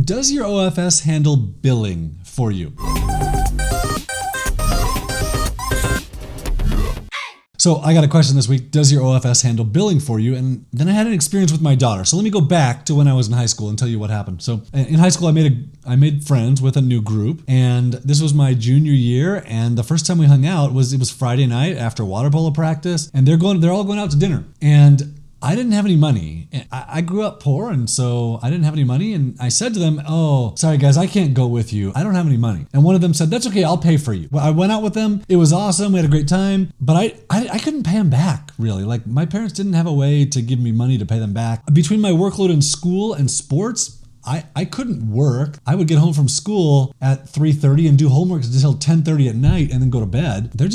does your OFS handle billing for you? So I got a question this week, does your OFS handle billing for you? And then I had an experience with my daughter. So let me go back to when I was in high school and tell you what happened. So in high school, I made friends with a new group, and this was my junior year. And the first time we hung out it was Friday night after water polo practice, and they're all going out to dinner. And I didn't have any money. I grew up poor, and so I didn't have any money. And I said to them, oh, sorry guys, I can't go with you. I don't have any money. And one of them said, that's okay, I'll pay for you. Well, I went out with them. It was awesome. We had a great time. But I couldn't pay them back, really. Like, my parents didn't have a way to give me money to pay them back. Between my workload in school and sports, I couldn't work. I would get home from school at 3:30 and do homework until 10:30 at night and then go to bed. There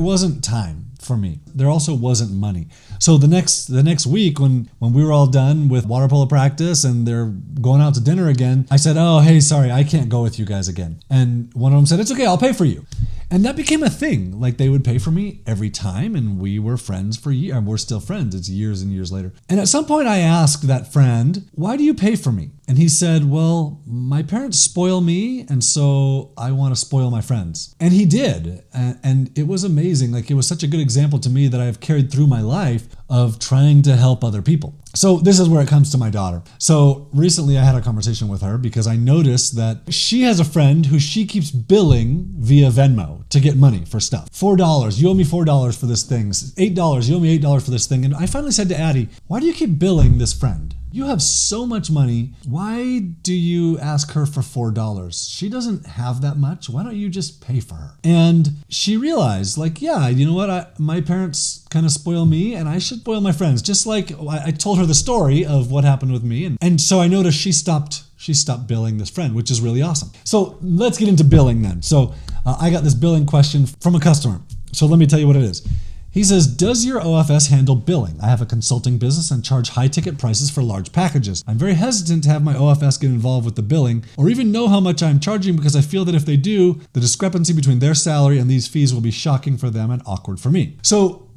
wasn't time for me. There also wasn't money. So the next week when we were all done with water polo practice and they're going out to dinner again, I said, oh, hey, sorry, I can't go with you guys again. And one of them said, it's okay, I'll pay for you. And that became a thing. Like, they would pay for me every time, and we were friends for years. And we're still friends. It's years and years later. And at some point I asked that friend, why do you pay for me? And he said, well, my parents spoil me, and so I want to spoil my friends. And he did. And it was amazing. Like, it was such a good example to me that I've carried through my life of trying to help other people. So this is where it comes to my daughter. So recently I had a conversation with her because I noticed that she has a friend who she keeps billing via Venmo to get money for stuff. $4, you owe me $4 for this thing. $8, you owe me $8 for this thing. And I finally said to Addie, why do you keep billing this friend? You have so much money. Why do you ask her for $4? She doesn't have that much. Why don't you just pay for her? And she realized, like, yeah, you know what? My parents kind of spoil me, and I should spoil my friends. Just like I told her the story of what happened with me. And so I noticed she stopped billing this friend, which is really awesome. So let's get into billing then. So I got this billing question from a customer. So let me tell you what it is. He says, does your OFS handle billing? I have a consulting business and charge high ticket prices for large packages. I'm very hesitant to have my OFS get involved with the billing or even know how much I'm charging because I feel that if they do, the discrepancy between their salary and these fees will be shocking for them and awkward for me. So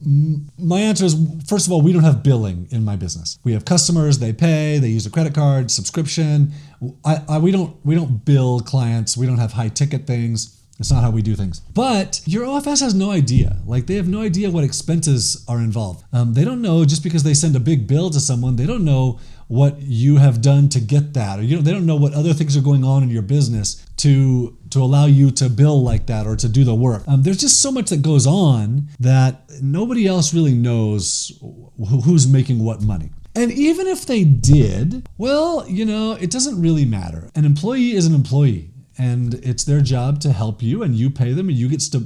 my answer is, first of all, we don't have billing in my business. We have customers, they pay, they use a credit card, subscription. We don't bill clients. We don't have high ticket things. It's not how we do things. But your OFS has no idea. Like, they have no idea what expenses are involved. They don't know, just because they send a big bill to someone, they don't know what you have done to get that. Or they don't know what other things are going on in your business to allow you to bill like that or to do the work. There's just so much that goes on that nobody else really knows who's making what money. And even if they did, well, it doesn't really matter. An employee is an employee. And it's their job to help you, and you pay them, and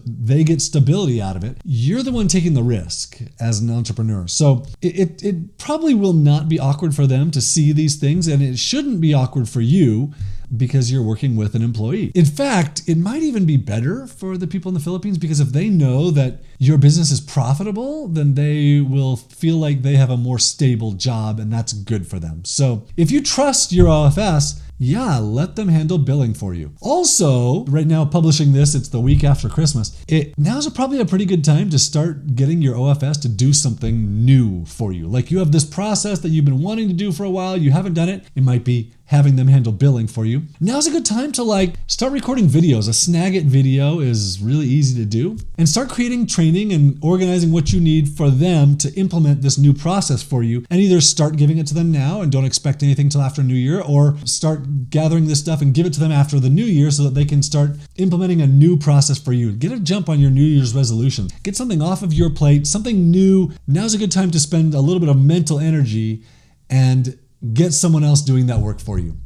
they get stability out of it. You're the one taking the risk as an entrepreneur. So it probably will not be awkward for them to see these things, and it shouldn't be awkward for you because you're working with an employee. In fact, it might even be better for the people in the Philippines, because if they know that your business is profitable, then they will feel like they have a more stable job, and that's good for them. So if you trust your OFS, yeah, let them handle billing for you. Also, right now, publishing this, it's the week after Christmas. Now's probably a pretty good time to start getting your OFS to do something new for you. Like, you have this process that you've been wanting to do for a while, you haven't done it. It might be having them handle billing for you. Now's a good time to start recording videos. A Snagit video is really easy to do. And start creating training and organizing what you need for them to implement this new process for you. And either start giving it to them now and don't expect anything till after New Year, or start gathering this stuff and give it to them after the New Year so that they can start implementing a new process for you. Get a jump on your New Year's resolution. Get something off of your plate, something new. Now's a good time to spend a little bit of mental energy and get someone else doing that work for you.